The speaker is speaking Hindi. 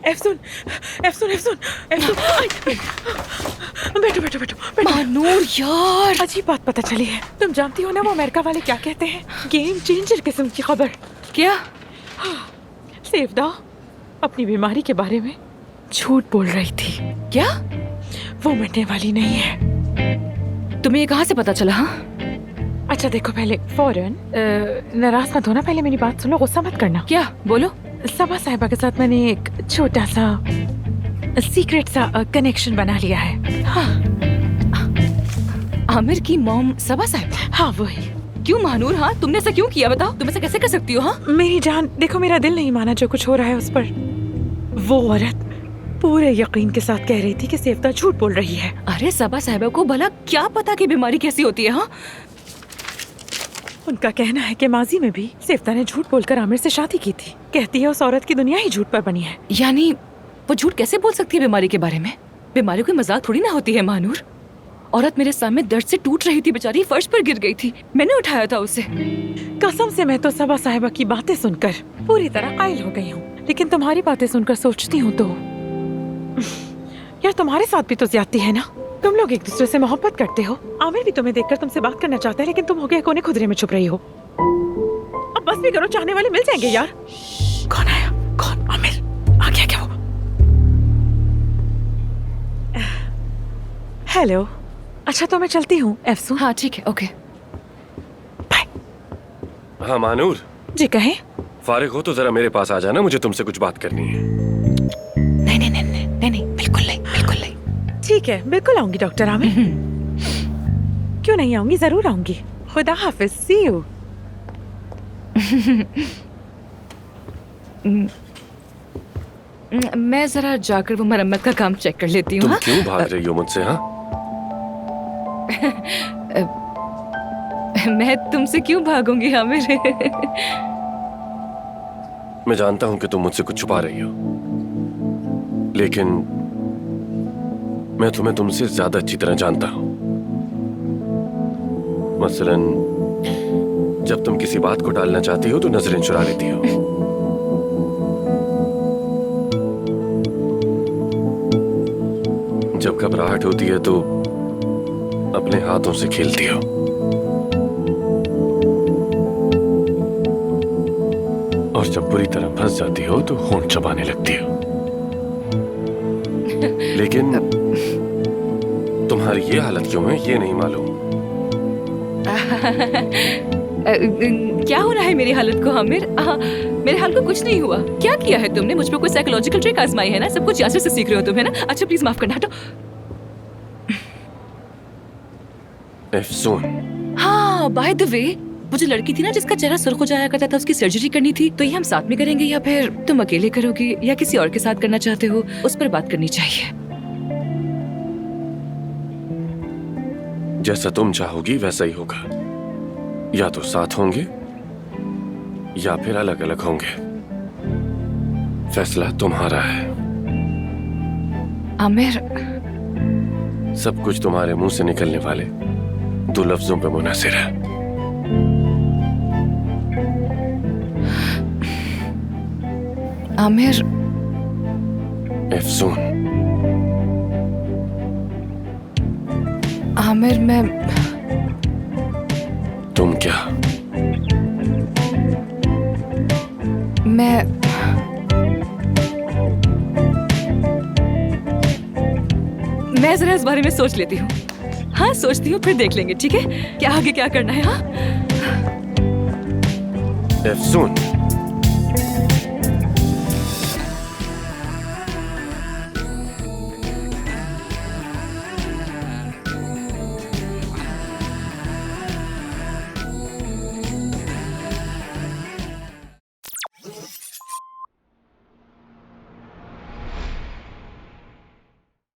एफसून, एफसून, एफसून, एफसून। बैठो बैठो बैठो बैठो। महानूर यार, अजीब बात पता चली है। तुम जानती हो ना वो अमेरिका वाले क्या कहते हैं? गेम चेंजर किस्म की खबर। क्या? सेवदा अपनी बीमारी के बारे में झूठ बोल रही थी। क्या? वो मरने वाली नहीं है। तुम्हें ये कहाँ से पता चला? हाँ, अच्छा देखो, पहले फौरन नाराज मत होना, पहले मेरी बात सुनो, गुस्सा मत करना। क्या? बोलो। सबा साहिबा के साथ मैंने एक छोटा सा सीक्रेट सा कनेक्शन बना लिया है। हाँ। आमिर की मॉम सबा साहिब? हाँ वही। क्यों महानूर? हाँ, तुमने ऐसा क्यों किया? बताओ, तुम ऐसा कैसे कर सकती हो? हाँ मेरी जान, देखो मेरा दिल नहीं माना जो कुछ हो रहा है उस पर। वो औरत पूरे यकीन के साथ कह रही थी कि सेवदा झूठ बोल रही है। अरे सबा साहिबा को भला क्या पता कि बीमारी कैसी होती है? हाँ, उनका कहना है कि माजी में भी सेवदा ने झूठ बोलकर आमिर से शादी की थी। कहती है उस औरत की दुनिया ही झूठ पर बनी है। यानी वो झूठ कैसे बोल सकती है बीमारी के बारे में? बीमारी कोई मजाक थोड़ी ना होती है महानूर। औरत मेरे सामने दर्द से टूट रही थी, बेचारी फर्श पर गिर गई थी, मैंने उठाया था उसे। कसम से मैं तो सबा साहिबा की बातें सुनकर पूरी तरह कायल हो गई हूँ, लेकिन तुम्हारी बातें सुनकर सोचती हूँ तो यार तुम्हारे साथ भी तो ज्यादती है ना। तुम लोग एक दूसरे से मोहब्बत करते हो। आमिर भी तुम्हें देखकर तुमसे बात करना चाहता है, लेकिन तुम हो गए कोने खुदरे में छुप रही हो। अब बस भी करो, चाहने वाले मिल जाएंगे यार। कौन आया? कौन? आमिर आ गया क्या वो? हेलो। अच्छा तो मैं चलती हूँ एफसून। हाँ ठीक है, ओके बाय। हाँ मानूर जी कहें। फारिग हो तो जरा मेरे पास आ जाना, मुझे तुमसे कुछ बात करनी है। नहीं नहीं नहीं नहीं नहीं नहीं, बिल्कुल नहीं, बिल्कुल नहीं। ठीक है, बिल्कुल आऊंगी डॉक्टर आमिर। क्यों नहीं आऊंगी, जरूर आऊंगी। खुदा हाफिज, सी यू। मैं जरा जाकर वो मरम्मत का काम चेक कर लेती हूँ। तुम हाँ? क्यों भाग रही हो मुझसे? हाँ, मैं तुमसे क्यों भागूंगी आमिर? मैं जानता हूं कि तुम मुझसे कुछ छुपा रही हो, लेकिन मैं तुम्हें तुमसे ज्यादा अच्छी तरह जानता हूं। मसलन जब तुम किसी बात को टालना चाहती हो तो नजरें चुरा लेती हो। जब घबराहट होती है तो अपने हाथों से खेलती हो। और जब बुरी तरह फंस जाती हो तो होंठ चबाने लगती हो। लेकिन तुम्हारी ये हालत क्यों है ये नहीं मालूम। क्या हो रहा है मेरी हालत को आमिर? मेरे हाल को कुछ नहीं हुआ। क्या किया है तुमने? मुझ पर कोई साइकोलॉजिकल ट्रिक आजमाई है ना? सब कुछ यासर से सीख रहे हो तुम, है ना? अच्छा प्लीज माफ करना, हटो। एफसून, हाँ बाय द वे, वो जो लड़की थी ना जिसका चेहरा सुर्ख हो जाया करता था, उसकी सर्जरी करनी थी, तो ये हम साथ में करेंगे या फिर तुम अकेले करोगे या किसी और के साथ करना चाहते हो? उस पर बात करनी चाहिए। जैसा तुम चाहोगी वैसा ही होगा। या तो साथ होंगे या फिर अलग अलग होंगे। फैसला तुम्हारा है। आमिर, सब कुछ तुम्हारे मुंह से निकलने वाले 2 लफ्जों पे मुनहसर है। आमिर, एफसून, आमिर मैं तुम क्या? मैं जरा इस बारे में सोच लेती हूँ। हाँ सोचती हूँ, फिर देख लेंगे, ठीक है? क्या आगे क्या करना है? हाँ एफसून,